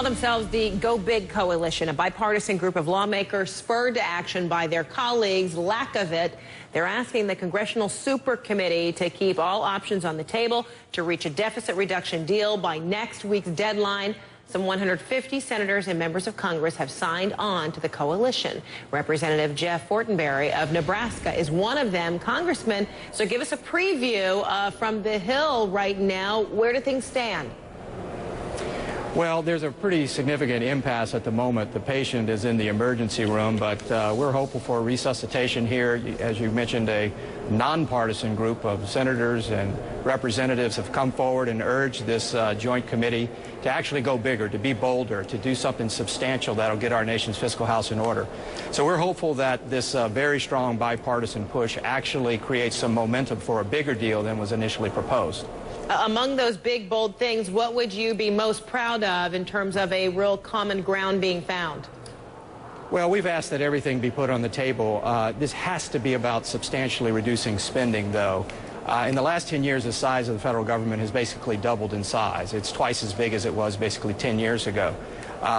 call themselves the Go Big Coalition, a bipartisan group of lawmakers spurred to action by their colleagues' lack of it. They're asking the Congressional Super Committee to keep all options on the table to reach a deficit reduction deal by next week's deadline. Some 150 senators and members of Congress have signed on to the coalition. Representative Jeff Fortenberry of Nebraska is one of them. Congressman, so give us a preview from the Hill right now. Where do things stand? Well, there's a pretty significant impasse at the moment. The patient is in the emergency room, but we're hopeful for resuscitation here. As you mentioned, a nonpartisan group of senators and representatives have come forward and urged this joint committee to actually go bigger, to be bolder, to do something substantial that'll get our nation's fiscal house in order. So we're hopeful that this very strong bipartisan push actually creates some momentum for a bigger deal than was initially proposed. Among those big, bold things, what would you be most proud of in terms of a real common ground being found? Well, we've asked that everything be put on the table. This has to be about substantially reducing spending, though. In the last 10 years, the size of the federal government has basically doubled in size. It's twice as big as it was basically 10 years ago.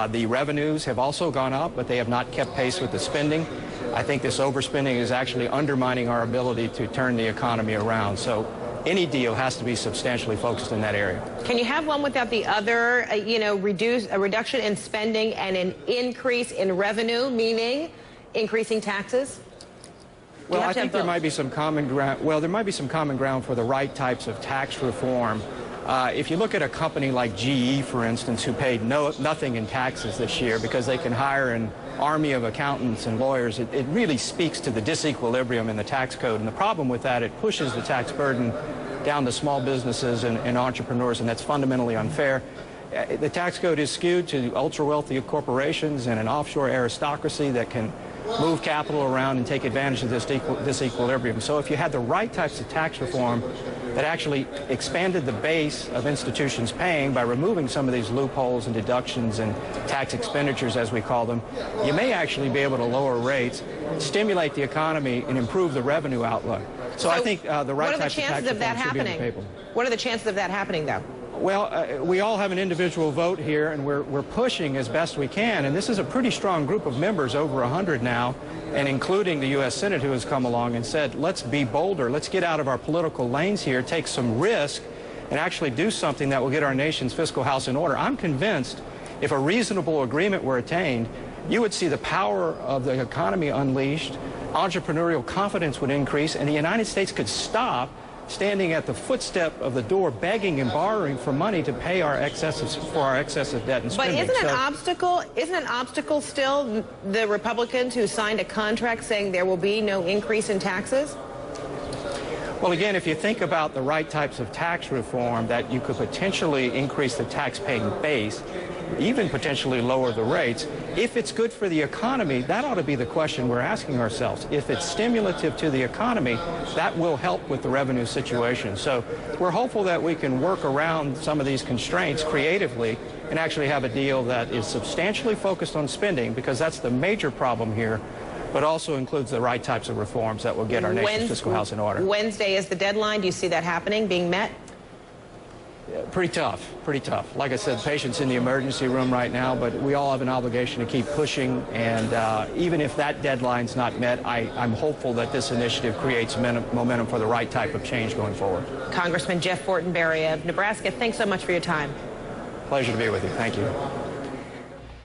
The revenues have also gone up, but they have not kept pace with the spending. I think this overspending is actually undermining our ability to turn the economy around. So any deal has to be substantially focused in that area. Can you have one without the other? A reduction in spending and an increase in revenue, meaning increasing taxes? Well, I think there might be some common ground. Well, there might be some common ground for the right types of tax reform. If you look at a company like GE, for instance, who paid nothing in taxes this year because they can hire an army of accountants and lawyers, it really speaks to the disequilibrium in the tax code. And the problem with that, it pushes the tax burden down to small businesses and entrepreneurs, and that's fundamentally unfair. The tax code is skewed to ultra-wealthy corporations and an offshore aristocracy that can move capital around and take advantage of this disequilibrium. So if you had the right types of tax reform that actually expanded the base of institutions paying by removing some of these loopholes and deductions and tax expenditures, as we call them, you may actually be able to lower rates, stimulate the economy, and improve the revenue outlook. So I think the right types of tax reform should be on the table. What are the chances of that happening, though? Well, we all have an individual vote here, and we're pushing as best we can. And this is a pretty strong group of members, over 100 now, and including the U.S. Senate, who has come along and said, let's be bolder. Let's get out of our political lanes here, take some risk, and actually do something that will get our nation's fiscal house in order. I'm convinced if a reasonable agreement were attained, you would see the power of the economy unleashed, entrepreneurial confidence would increase, and the United States could stop standing at the footstep of the door begging and borrowing for money to pay our excessive debt and spending. But isn't an obstacle still the Republicans who signed a contract saying there will be no increase in taxes? Well, again, if you think about the right types of tax reform, that you could potentially increase the tax-paying base, even potentially lower the rates. If it's good for the economy, that ought to be the question we're asking ourselves. If it's stimulative to the economy, that will help with the revenue situation. So we're hopeful that we can work around some of these constraints creatively and actually have a deal that is substantially focused on spending, because that's the major problem here, but also includes the right types of reforms that will get our nation's fiscal house in order. Wednesday is the deadline. Do you see that happening, being met? Pretty tough, pretty tough. Like I said, patients in the emergency room right now, but we all have an obligation to keep pushing, and even if that deadline's not met, I'm hopeful that this initiative creates momentum for the right type of change going forward. Congressman Jeff Fortenberry of Nebraska, thanks so much for your time. Pleasure to be with you. Thank you.